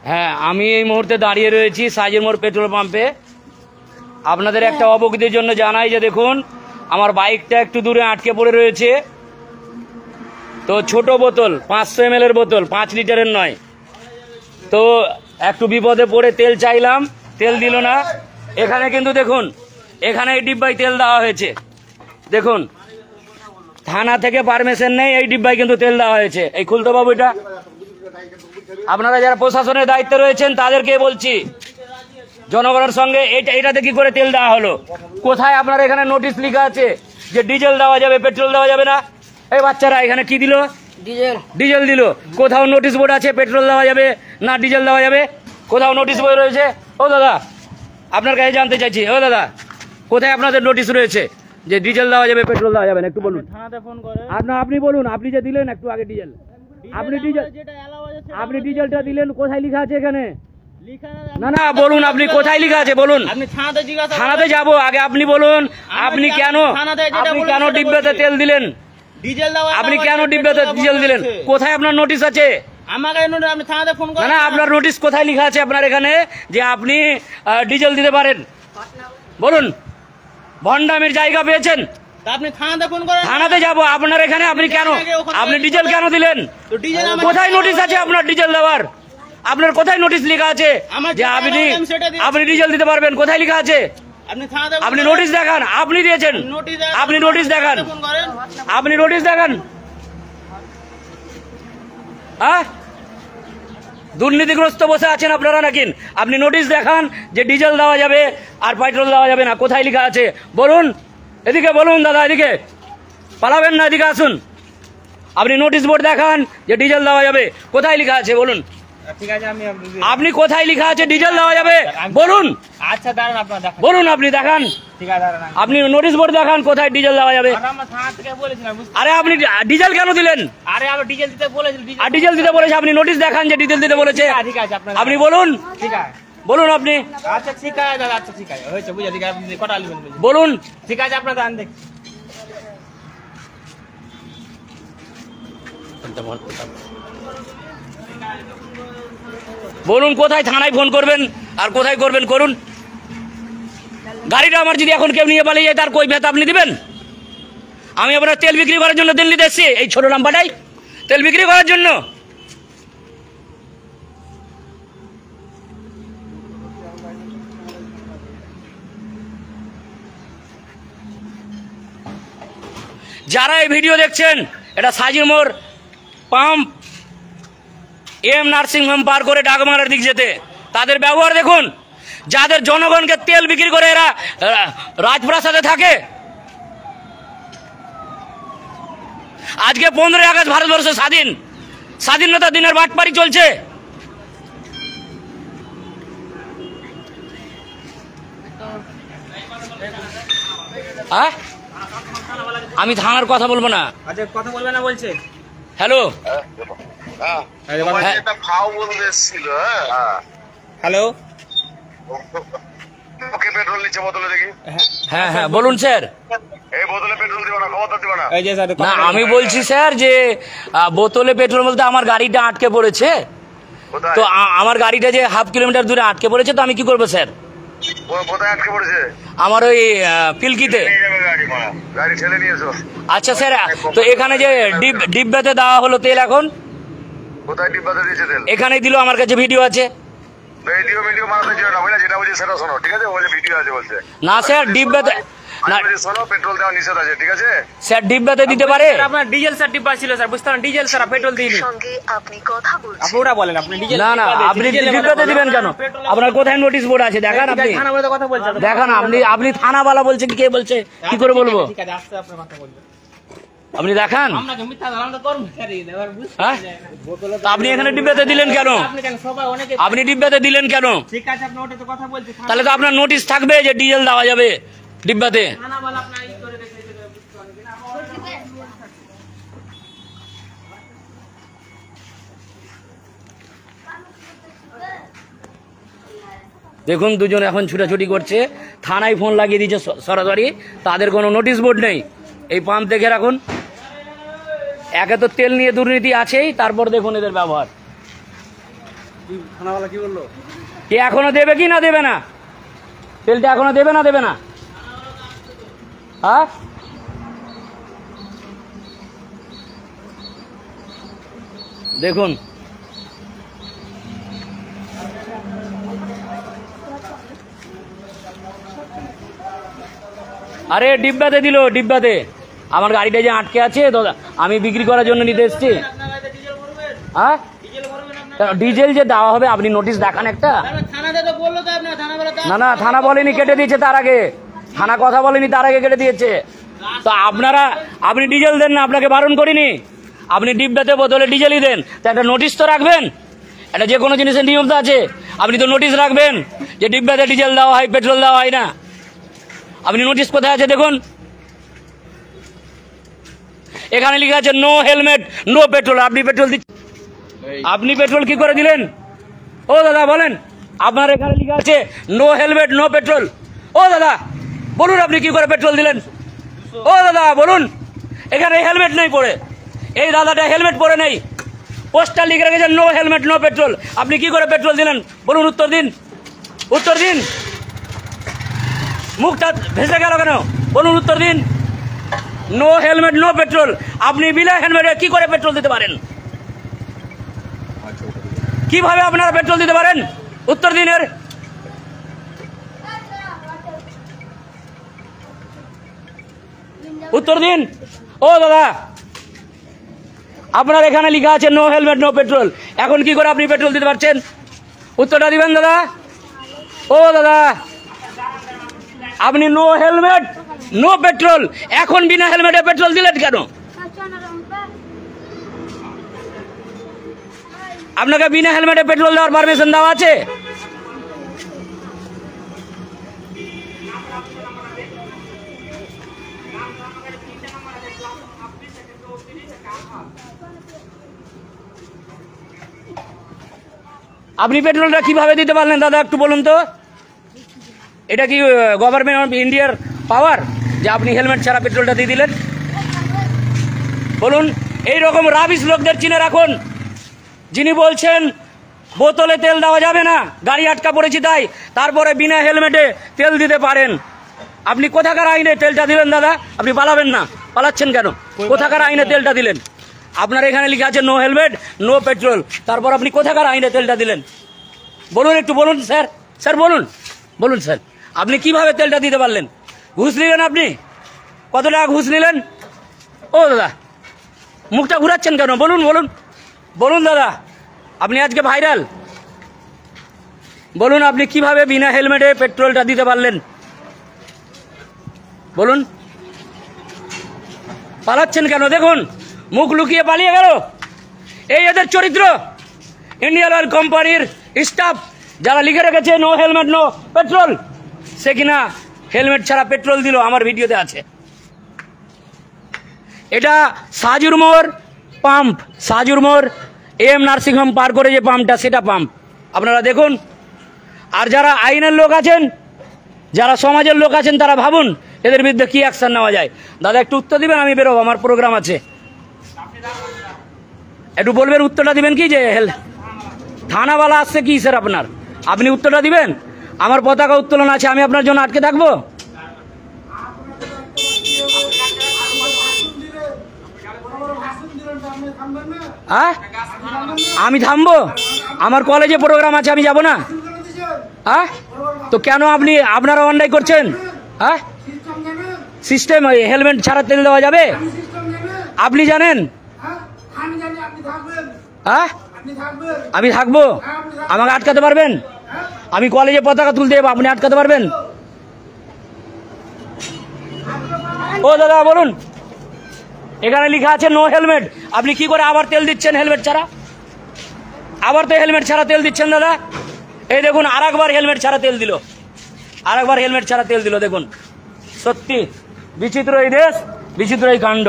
হ্যাঁ, আমি এই মুহূর্তে দাঁড়িয়ে রয়েছি সাইজের মোড় পেট্রোল পাম্পে। আপনাদের একটা অবগতির জন্য জানাই যে দেখুন আমার বাইকটা একটু দূরে আটকে পড়ে রয়েছে। তো ছোট বোতল 500 ml এর বোতল, 5 লিটারের নয়। তো একটু বিপদে পড়ে তেল চাইলাম, তেল দিল না। এখানে কিন্তু দেখুন, এখানে এই ডিব্বায় তেল দেওয়া হয়েছে। দেখুন, থানা থেকে পারমিশন নেই, এই ডিব্বায় কিন্তু তেল দেওয়া হয়েছে। এই খুলতে বাবু, এটা আপনারা যারা প্রশাসনের দায়িত্বে রয়েছেন তাদেরকে বলছি, জনগণের সঙ্গে এটাতে কি করে তেল দেওয়া হলো? কোথায় আপনার এখানে নোটিশ লেখা আছে যে ডিজেল দেওয়া যাবে, পেট্রোল দেওয়া যাবে না? এই বাচ্চারা এখানে কি দিল? ডিজেল দিল। কোথাও নোটিশ বোর্ড আছে পেট্রোল দেওয়া যাবে না ডিজেল দেওয়া যাবে? কোথাও নোটিশ বোর্ড রয়েছে? ও দাদা, আপনার কাছে জানতে চাইছি, ও দাদা, কোথায় আপনাদের নোটিশ রয়েছে যে ডিজেল দেওয়া যাবে, পেট্রোল দেওয়া যাবে না? একটু বলুন। আপনি বলুন, আপনি যে দিলেন একটু আগে ডিজেল, আপনি ডিজেলটা দিলেন, কোথায় লেখা আছে এখানে? না না, বলুন আপনি কোথায় লেখা আছে বলুন। থানাতে যাব, আগে আপনি বলুন আপনি কেন ডিব্বাতে তেল দিলেন? আপনি কেন ডিব্বাতে ডিজেল দিলেন? কোথায় আপনার নোটিশ আছে? না, আপনার নোটিশ কোথায় লেখা আছে আপনার এখানে যে আপনি ডিজেল দিতে পারেন? বলুন। ভন্ডামির জায়গা পেয়েছেন? থানাতে যাব আপনার এখানে। আপনি ডিজেল কেন দিলেন? কোথায় নোটিশ আছে আপনার ডিজেল দেওয়ার? আপনার কোথায় নোটিশ লেখা আছে যে আপনি ডিজেল দিতে পারবেন? কোথায় লেখা আছে? আপনি নোটিশ দেখান। আপনি দিয়েছেন, আপনি নোটিশ দেখান, আপনি নোটিশ দেখান। হ্যাঁ, দুর্নীতিগ্রস্ত বসে আছেন আপনারা নাকি? আপনি নোটিশ দেখান যে ডিজেল দেওয়া যাবে আর পেট্রোল দেওয়া যাবে না। কোথায় লেখা আছে বলুন। এদিকে বলুন দাদা, এদিকে পালাবেন না, এদিকে আসুন। আপনি নোটিশ বোর্ড দেখান যে ডিজেল দেওয়া যাবে। কোথায় লেখা আছে বলুন। আপনি কোথায় লেখা আছে ডিজেল দেওয়া যাবে বলুন। আচ্ছা দাঁড়ান, আপনারা দেখান। বলুন, আপনি দেখান। আপনি নোটিশ বোর্ড দেখান কোথায় ডিজেল দেওয়া যাবে। আরে আপনি ডিজেল কেন দিলেন? আরে আমি ডিজেল দিতে বলেছি। আর ডিজেল দিতে বলেছে, আপনি নোটিশ দেখান যে ডিজেল দিতে বলেছে। ঠিক আছে, আপনি বলুন। ঠিক আছে, বলুন আপনি। আচ্ছা ঠিক আছে দাদা, আচ্ছা ঠিক আছে, হয়েছে বুঝে। ঠিক আছে, আপনি কটা নেবেন বলুন। ঠিক আছে, আপনার দান দেখছি। বলুন কোথায় থানায় ফোন করবেন আর কোথায় করবেন করুন। গাড়িটা আমার যদি এখন কেউ নিয়ে পালিয়ে যায় তার কই ভেতা আপনি দিবেন? আমি আপনার তেল বিক্রি করার জন্য দিল্লিতে এসেছি, এই ছোট লাম্বাটাই তেল বিক্রি করার জন্য। যারা এই ভিডিও দেখছেন, এটা সাইজের মোড় পাম্প, এম নার্সিং হোম পার করে ডাকমারার দিক যেতে, তাদের ব্যবহার দেখুন। যাদের জনগণকে তেল বিক্রি করে এরা রাজপ্রাসাদে থাকে। আজকে 15 আগস্ট ভারতবর্ষ স্বাধীনতা দিনের বাটপারি চলছে। আমি থানার কথা বলবো না। আচ্ছা, কথা বলবে না বলছে। হ্যালো, হ্যালো, পেট্রোল নিচ্ছে বোতলে দেখি। হ্যাঁ হ্যাঁ বলুন স্যার। এই বোতলে পেট্রোল দিবা না, খবরদার দিবা না। এই যে স্যার, না, আমি বলছি স্যার যে বোতলে পেট্রোল বলতে আমার গাড়িটা আটকে পড়েছে। কোথায়? তো আমার গাড়িটা যে 1/2 কিলোমিটার দূরে আটকে পড়েছে, তো আমি কি করবো স্যার? কোথায় আটকে পড়েছে? আমার ওই পিলকিতে। নিয়ে যাবে গাড়ি, গাড়ি ঠেলে নিয়ে এসো। আচ্ছা স্যার, তো এখানে যে ডিব্বাতে দেওয়া হলো তেল, এখন কোথায় ডিব্বাতে দিয়েছে তেল? এখানেই দিল, আমার কাছে ভিডিও আছে। ভিডিও মারাতে ছিল না, বুঝলে? যেটা বলছি সেটা শোনো, ঠিক আছে? বলছে ভিডিও আছে বলছে। না স্যার, ডিব্বাতে না শোনো, পেট্রোল দেওয়া নিষেধ আছে, ঠিক আছে? স্যার, ডিব্বাতে দিতে পারে। আপনার ডিজেল স্যার ডিব্বা ছিল স্যার, বুঝতে পারেন? ডিজেল স্যার, পেট্রোল দিইনি। আপনি কথা বলছেন, আপনি ওটা বলেন, আপনি ডিজেল। না না, আপনি ডিব্বাতে দিবেন কেন? আপনার কোথায় নোটিশ বোর্ড আছে দেখান। আপনি থানা বলে কথা বলছেন, দেখান। আপনি থানাওয়ালা বলছেন, কে বলছে? কি করে বলবো? ঠিক আছে, আস্তে আপনার কথা বলবেন। আপনি দেখান। আপনাকে মিথ্যা ধারণা করব স্যার, এই দেওয়ার বুঝতে হ্যাঁ, তা আপনি এখানে ডিব্বাতে দিলেন কেন? আপনি কেন সবাই অনেকে। আপনি ডিব্বাতে দিলেন কেন? ঠিক আছে, আপনি ওটা তো কথা বলছি। তাহলে তো আপনার নোটিশ থাকবে যে ডিজেল দেওয়া যাবে ডিব্বাতে। থানা বলে আপনার এই করে দেখে বুঝতে পারবেন না। দেখুন, দুজন এখন ছুটাছুটি করছে, থানায় ফোন লাগিয়ে দিয়েছে সরাসরি। তাদের কোনো নোটিশ বোর্ড নেই। এই পাম্প দেখে রাখুন, একে তো তেল নিয়ে দুর্নীতি আছেই, তারপর দেখুন এদের ব্যবহার। থানাওয়ালা কি বললো? কি এখনো দেবে কি না দেবে না? তেলটা এখনো দেবে না দেবে না? হ্যাঁ, দেখুন আরে ডিব্বাতে দিল, ডিব্বাতে। আমার গাড়িটা যে আটকে আছে দাদা, আমি বিক্রি করার জন্য নিতে এসেছি। হ্যাঁ, ডিজেল যে দেওয়া হবে, আপনি নোটিশ দেখান একটা। না না, থানা বলেনি, কেটে দিয়েছে তার আগে। থানা কথা বলেনি, তার আগে কেটে দিয়েছে। তো আপনারা, আপনি ডিজেল দেন না, আপনাকে বারণ করিনি। আপনি ডিব্বাতে বোতলে ডিজেলই দেন, তা একটা নোটিশ তো রাখবেন। এটা যে কোনো জিনিসের নিয়ম তো আছে, আপনি তো নোটিশ রাখবেন যে ডিব্বাতে ডিজেল দেওয়া হয়, পেট্রোল দেওয়া হয় না। আপনি নোটিশ কোথায় আছে দেখুন, এখানে লেখা আছে নো হেলমেট নো পেট্রোল। আপনি পেট্রোল দিচ্ছেন, আপনি পেট্রোল কি করে দিলেন? ও দাদা বলেন, আপনার এখানে লেখা আছে নো হেলমেট নো পেট্রোল। ও দাদা বলুন, আপনি কি করে পেট্রোল দিলেন? ও দাদা বলুন, এখানে হেলমেট নেই পরে, এই দাদাটা হেলমেট পরে নেই, পোস্টার লিখে রেখেছে নো হেলমেট নো পেট্রোল। আপনি কি করে পেট্রোল দিলেন বলুন? উত্তর দিন, উত্তর দিন। মুখটা ভেসে গেল কেন বলুন? উত্তর দিন। No helmet no petrol. আপনি বিনা হেলমেটে কি করে পেট্রোল দিতে পারেন? কিভাবে আপনারা পেট্রোল দিতে পারেন? উত্তর দিন এর। উত্তর দিন। ও দাদা, আপনার এখানে লেখা আছে নো হেলমেট নো পেট্রোল, এখন কি করে আপনি পেট্রোল দিতে পারছেন? উত্তরটা দিবেন দাদা। ও দাদা, আপনি নো হেলমেট নো পেট্রোল, এখন বিনা হেলমেটে পেট্রোল দিলেন কেন? আপনাকে বিনা হেলমেটে পেট্রোল দেওয়ার পারমিশন দেওয়া আছে? আপনি পেট্রোলটা কিভাবে দিতে পারলেন দাদা একটু বলুন তো? এটা কি গভর্নমেন্ট অফ ইন্ডিয়ার পাওয়ার যে আপনি হেলমেট ছাড়া পেট্রোলটা দিয়ে দিলেন? বলুন। এই রকম রাবিশ লোকদের চিনে রাখুন, যিনি বলছেন বোতলে তেল দেওয়া যাবে না, গাড়ি আটকা পড়েছি তাই, তারপরে বিনা হেলমেটে তেল দিতে পারেন। আপনি কোথাকার আইনে তেলটা দিলেন দাদা? আপনি পালাবেন না, পালাচ্ছেন কেন? কোথাকার আইনে তেলটা দিলেন? আপনার এখানে লেখা আছে নো হেলমেট নো পেট্রোল, তারপর আপনি কোথাকার আইনে তেলটা দিলেন বলুন? একটু বলুন স্যার, স্যার বলুন, বলুন স্যার, আপনি কিভাবে তেলটা দিতে পারলেন? ঘুষ নিলেন আপনি? কত টাকা ঘুষ নিলেন? ও দাদা, মুখটা ঘুরাচ্ছেন কেন? বলুন বলুন, বলুন দাদা, আপনি আজকে ভাইরাল। বলুন, আপনি কিভাবে বিনা হেলমেটে পেট্রোলটা দিতে পারলেন বলুন? পালাচ্ছেন কেন? দেখুন, মুখ লুকিয়ে পালিয়ে গেল। এই এদের চরিত্র। ইন্ডিয়ান অয়েল কোম্পানির স্টাফ যারা লিখে রেখেছে নো হেলমেট নো পেট্রোল, সে কিনা হেলমেট ছাড়া পেট্রোল দিল, আমার ভিডিওতে আছে। এটা সাজুর মোড় পাম্প, সাজুর মোড় এম নার্সিংহোম পার করে যে পাম্পটা, সেটা পাম্প আপনারা দেখুন। আর যারা আইনের লোক আছেন, যারা সমাজের লোক আছেন, তারা ভাবুন এদের বিরুদ্ধে কি অ্যাকশন নেওয়া যায়। দাদা একটু উত্তর দিবেন, আমি বেরোবো, আমার প্রোগ্রাম আছে। একটু বলবেন, উত্তরটা দিবেন কি যে থানাওয়ালা আসছে কি স্যার আপনার? আপনি উত্তরটা দিবেন। আমার পতাকা উত্তোলন আছে, আমি আপনার জন্য আটকে থাকবো? হ্যাঁ, আমি থামবো? আমার কলেজে প্রোগ্রাম আছে, আমি যাব না? হ্যাঁ, তো কেন আপনি আপনারা অন্যায় করছেন? হ্যাঁ, সিস্টেম হেলমেট ছাড়া তেল দেওয়া যাবে? আপনি জানেন? হ্যাঁ, আমি থাকবো? আমাকে আটকাতে পারবেন? আমি কলেজে পতাকা তুলতে যাবো, আপনি আটকাতে পারবেন? ও দাদা বলুন, এখানে লেখা আছে নো হেলমেট, আপনি কি করে আবার তেল দিচ্ছেন হেলমেট ছাড়া? আবার তো হেলমেট ছাড়া তেল দিচ্ছেন দাদা। এই দেখুন, আরেকবার হেলমেট ছাড়া তেল দিল, আরেকবার হেলমেট ছাড়া তেল দিল। দেখুন, সত্যি বিচিত্র এই দেশ, বিচিত্র এই কাণ্ড।